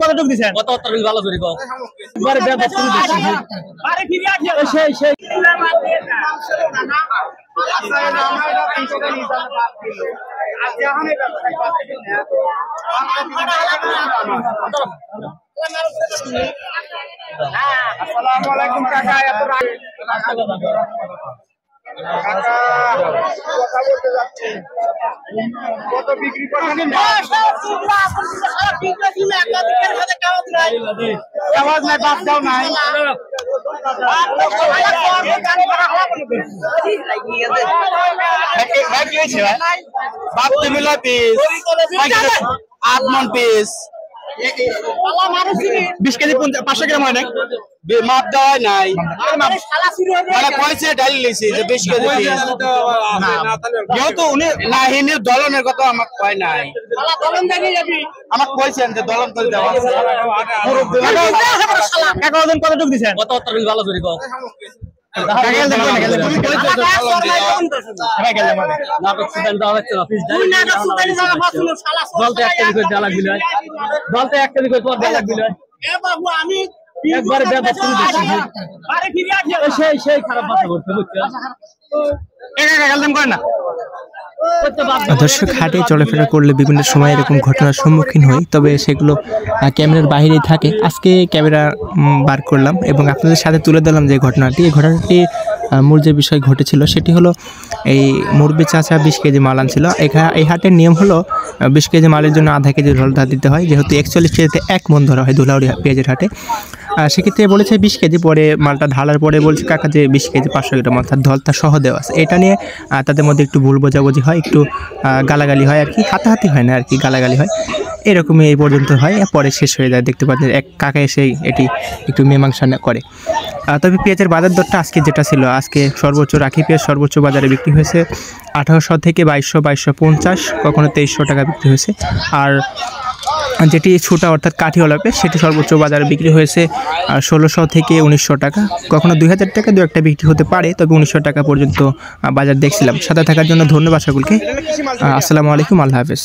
কতটুকু দিচ্ছেন? ভালো করে আসসালামু আলাইকুম কাকা। এত কাকা কথা বলতে যাচ্ছি, কত বিক্রি করবেন? আওয়াজ নাই, বাদ দাও নাই। বাপ তুমি পিস 8 মন পিস 20 কেজি 500 গ্রাম হয় না, মাপ দেওয়া নাই। মানে কয়েছে ডাল লিছি যে 20 কেজি পিস, যেহেতু উনি না হিনের দলনের কথা আমাকে কয় নাই। আমাকে কইছেন যে দলন করে দেওয়া। কতটুকু দিচ্ছেন? ভালো করে দর্শক, হাটে চলাফেরা করলে বিভিন্ন সময় এরকম ঘটনার সম্মুখীন হই, তবে সেগুলো ক্যামেরার বাইরেই থাকে। আজকে ক্যামেরা বার করলাম এবং আপনাদের সাথে তুলে ধরলাম যে ঘটনাটি। এই ঘটনাটি মূল যে বিষয় ঘটেছিল সেটি হলো, এই মুরব্বি চাচা 20 কেজি মাল আনছিল। এই হাটের নিয়ম হলো 20 কেজি মালের জন্য আধা কেজি ধলতা দিতে হয়, যেহেতু 41 কেজিতে 1 মন ধরা হয় ধুলাউড়ি পেঁয়াজের হাটে। সেক্ষেত্রে বলেছে 20 কেজি, পরে মালটা ঢালার পরে বলছে কাকা যে 20 কেজি 500 গ্রাম অর্থাৎ ধলতা সহ দেওয়া আছে। এটা নিয়ে তাদের মধ্যে একটু ভুল বোঝাবুঝি হয়, একটু গালাগালি হয় আর কি, হাতাহাতি হয় না আর কি, গালাগালি হয়। এরকমই এই পর্যন্ত হয়, পরে শেষ হয়ে যায়। দেখতে পাচ্ছেন এক কাকা এসে এটি একটু মীমাংসা করে। তবে পেঁয়াজের বাজার দরটা আজকে যেটা ছিল, আজকে সর্বোচ্চ রাখি পেঁয়াজ সর্বোচ্চ বাজারে বিক্রি হয়েছে 1800 থেকে 2200, 2250, কখনো 2300 টাকা বিক্রি হয়েছে। আর যেটি ছোটা অর্থাৎ কাঠিওয়ালা পেঁয়াজ সেটি সর্বোচ্চ বাজারে বিক্রি হয়েছে 1600 থেকে 1900 টাকা, কখনো 2000 টাকা দু একটা বিক্রি হতে পারে, তবে 1900 টাকা পর্যন্ত বাজার দেখছিলাম। সাথে থাকার জন্য ধন্যবাদ সকলকে। আসসালামু আলাইকুম, আল্লাহ হাফেজ।